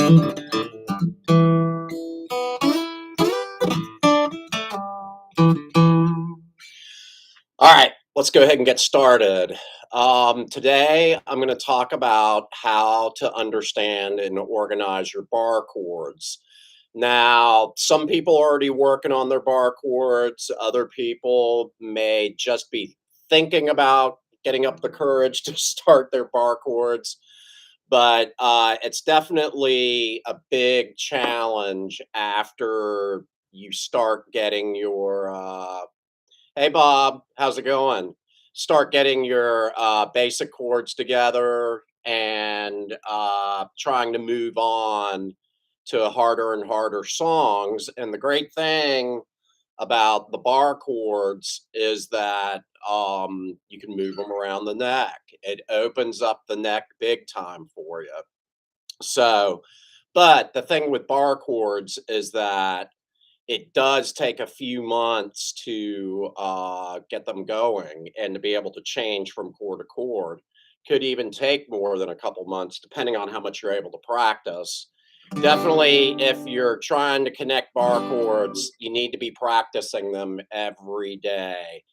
All right, let's go ahead and get started. Today, I'm going to talk about how to understand and organize your bar chords. Now, some people are already working on their bar chords. Other people may just be thinking about getting up the courage to start their bar chords. But it's definitely a big challenge after you start getting your hey Bob, how's it going? Start getting your basic chords together and trying to move on to harder and harder songs. And the great thing about the bar chords is that you can move them around the neck. It opens up the neck big time for you. So, but the thing with bar chords is that it does take a few months to get them going and to be able to change from chord to chord. Could even take more than a couple months, depending on how much you're able to practice. Definitely, if you're trying to connect bar chords, you need to be practicing them every day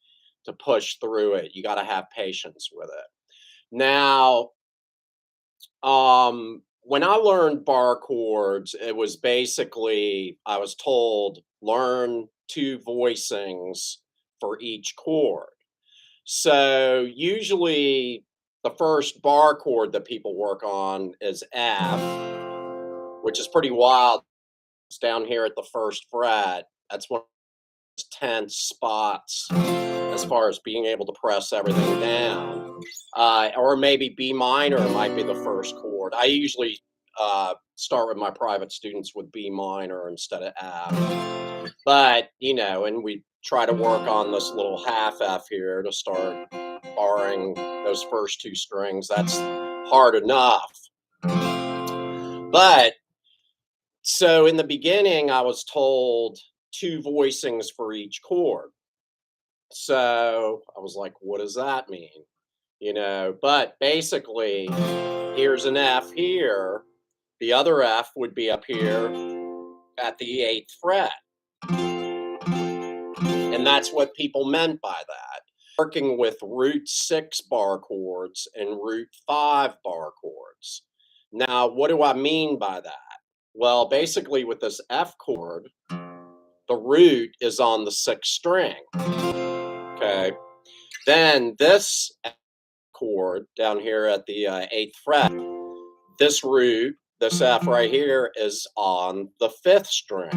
to push through it. You got to have patience with it. Now, when I learned bar chords, it was basically I was told learn two voicings for each chord. So usually the first bar chord that people work on is F, which is pretty wild. It's down here at the first fret. That's one of those tense spots as far as being able to press everything down. Or maybe B minor might be the first chord. I usually start with my private students with B minor instead of F. But, you know, and we try to work on this little half F here to start barring those first two strings. That's hard enough. But so in the beginning, I was told two voicings for each chord. So I was like, what does that mean? You know, but basically, here's an F here. The other F would be up here at the 8th fret. And that's what people meant by that. Working with root 6 bar chords and root 5 bar chords. Now, what do I mean by that? Well, basically, with this F chord, the root is on the 6th string. Okay. Then this chord down here at the 8th fret, this root, this F right here, is on the 5th string.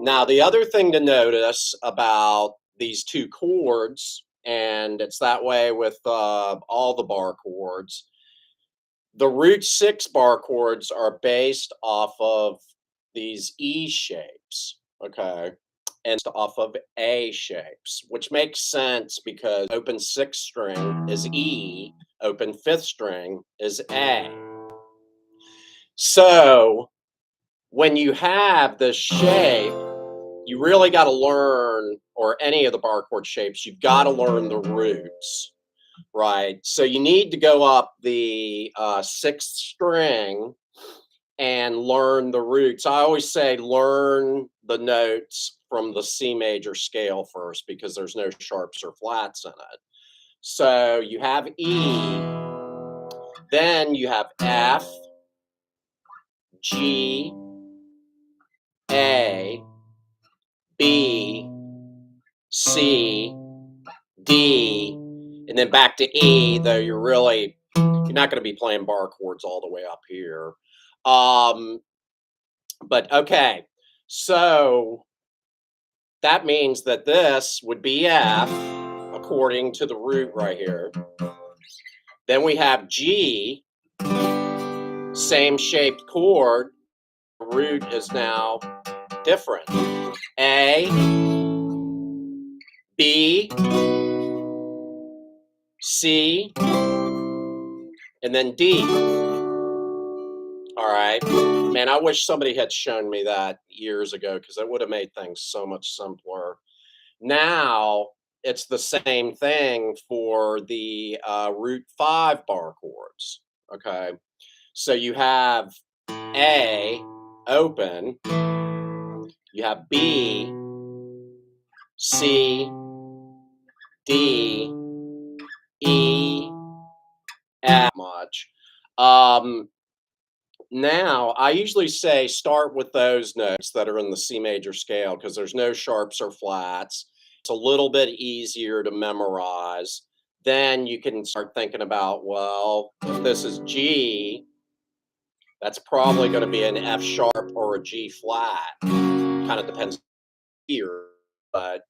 Now, the other thing to notice about these two chords, and it's that way with all the bar chords, the root 6 bar chords are based off of these E shapes, okay, and off of A shapes, which makes sense because open 6th string is E, open 5th string is A. So when you have this shape, you really got to learn, or any of the bar chord shapes, you've got to learn the roots, right? So you need to go up the 6th string and learn the roots. I always say learn the notes from the C major scale first because there's no sharps or flats in it. So you have E, then you have F, G, A, B, C, D, and then back to E, though you're not going to be playing bar chords all the way up here. But okay, so that means that this would be F according to the root right here. Then we have G, same shaped chord. The root is now different. A, B, C, and then D. All right. Man, I wish somebody had shown me that years ago because it would have made things so much simpler. Now, it's the same thing for the root 5 bar chords. Okay. So you have A, open. You have B, C, D, E, F. Much. Now, I usually say start with those notes that are in the C major scale because there's no sharps or flats. It's a little bit easier to memorize. Then you can start thinking about, well, if this is G, that's probably going to be an F sharp or a G flat. Kind of depends here, but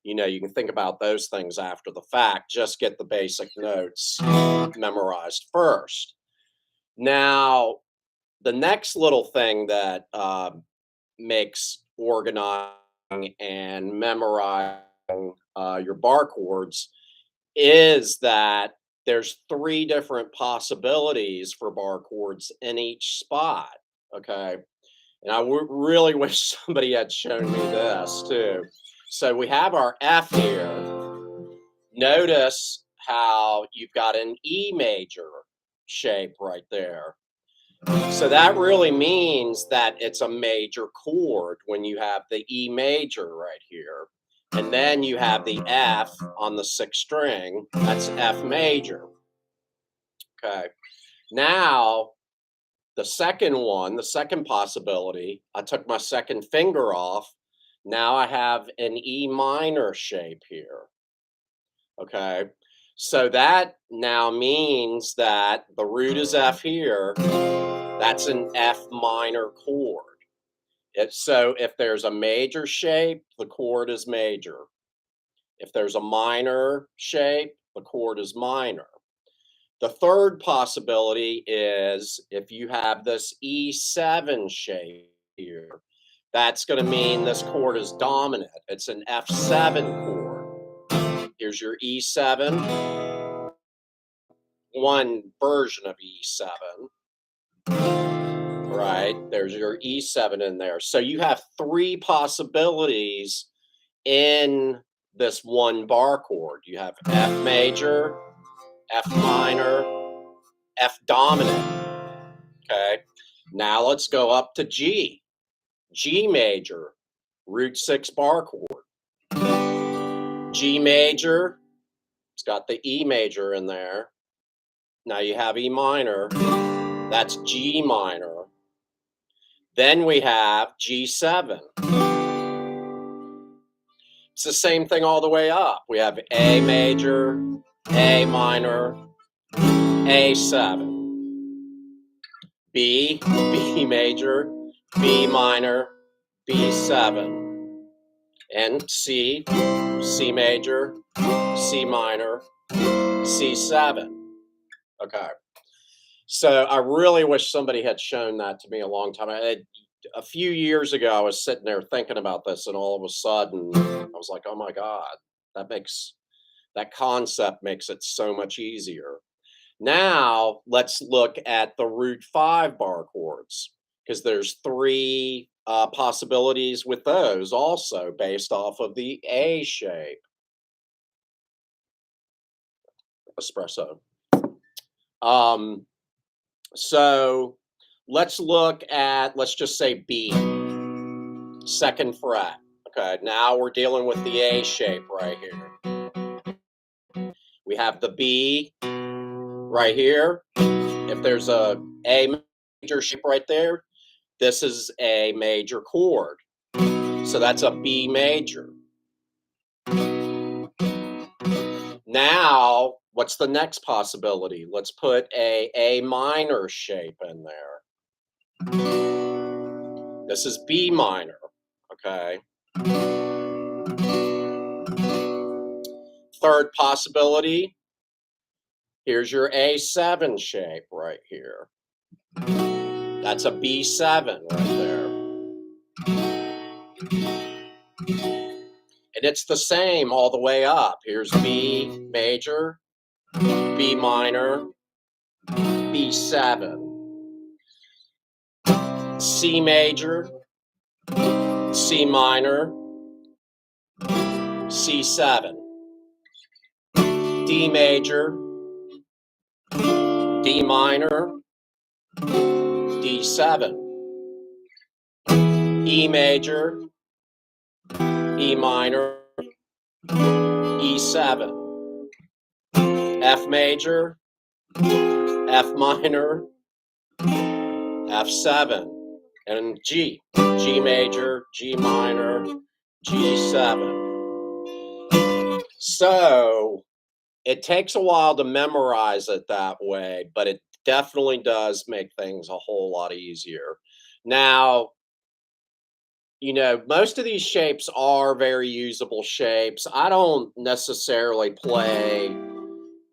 you can think about those things after the fact. Just get the basic notes memorized first. Now, the next little thing that makes organizing and memorizing your bar chords is that there's 3 different possibilities for bar chords in each spot. Okay. And I really wish somebody had shown me this too. So we have our F here. Notice how you've got an E major shape right there. So that really means that it's a major chord when you have the E major right here. And then you have the F on the 6th string. That's F major. Okay. Now, the second possibility, I took my second finger off. Now I have an E minor shape here. Okay. So that now means that the root is F here. That's an F minor chord. So if there's a major shape, the chord is major. If there's a minor shape, the chord is minor. The third possibility is if you have this E7 shape here, that's going to mean this chord is dominant. It's an F7 chord. Here's your E7, one version of E7. Right, there's your E7 in there. So you have 3 possibilities in this one bar chord. You have F major, F minor, F dominant. Okay, now let's go up to G. G major, root 6 bar chord. G major, it's got the E major in there. Now you have E minor, that's G minor. Then we have G7. It's the same thing all the way up. We have A major, A minor, A7. B, B major, B minor, B7. And C, C major, C minor, C7. Okay. So I really wish somebody had shown that to me a long time. A few years ago, I was sitting there thinking about this, and all of a sudden, I was like, "Oh my God, that concept makes it so much easier." Now let's look at the root 5 bar chords because there's 3 possibilities with those also based off of the A shape. Espresso. So let's look at, let's just say B, 2nd fret. Okay, now we're dealing with the A shape right here. We have the B right here. If there's a major shape right there, this is a major chord. So that's a B major. Now, what's the next possibility? Let's put a minor shape in there. This is B minor, okay? Third possibility, here's your A7 shape right here. That's a B7 right there. And it's the same all the way up. Here's B major, B minor, B7. C major, C minor, C7. D major, D minor, D7. E major, E minor, E7, F major, F minor, F7, and G. G major, G minor, G7. So it takes a while to memorize it that way, but it definitely does make things a whole lot easier. Now, most of these shapes are very usable shapes. I don't necessarily play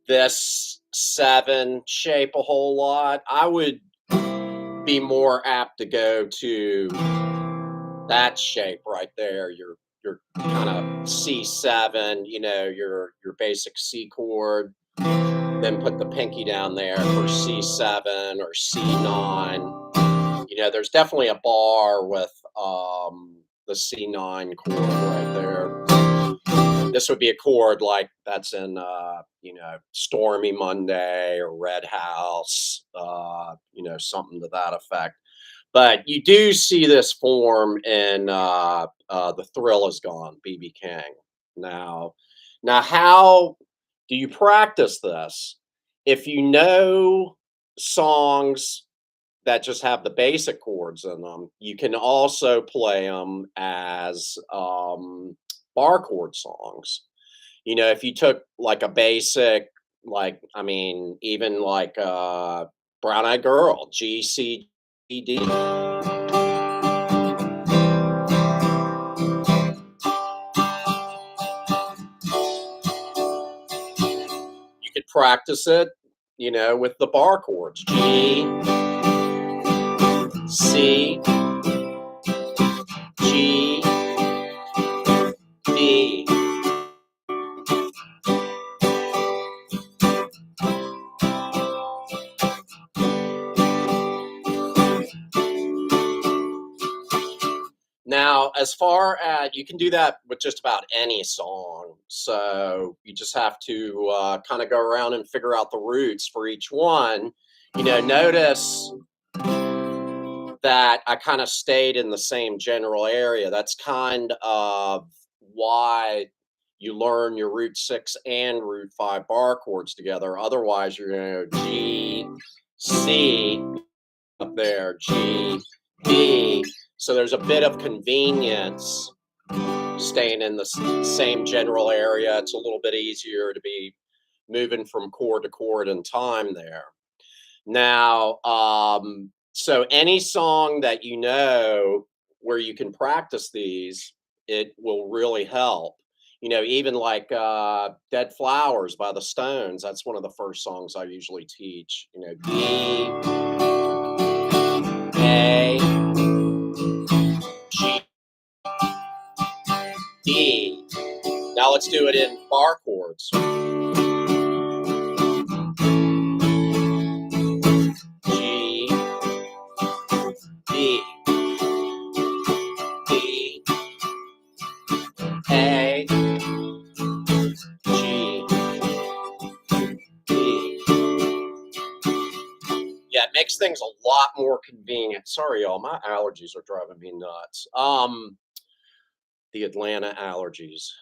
this 7 shape a whole lot. I would be more apt to go to that shape right there. Your kind of C7, your basic C chord. Then put the pinky down there for C7 or C9. There's definitely a bar with the C9 chord right there. This would be a chord like that's in, Stormy Monday or Red House, something to that effect. But you do see this form in The Thrill Is Gone, B.B. King. Now, how do you practice this? If you know songs that just have the basic chords in them, you can also play them as bar chord songs. If you took like a basic, even like Brown Eyed Girl, G, C, D, D. You could practice it, with the bar chords. G, C, G, D. Now, as far as you can do that with just about any song, so you just have to kind of go around and figure out the roots for each one. Notice that I kind of stayed in the same general area. That's kind of why you learn your root 6 and root 5 bar chords together. Otherwise, you're going to go G, C up there, G, D. So there's a bit of convenience staying in the same general area. It's a little bit easier to be moving from chord to chord in time there. Now, so any song that where you can practice these, it will really help. Even like Dead Flowers by the Stones, that's one of the first songs I usually teach. D, A, G, D. Now let's do it in bar chords. G, D, D, A, G, D. Yeah, it makes things a lot more convenient. Sorry, y'all, my allergies are driving me nuts. The Atlanta allergies.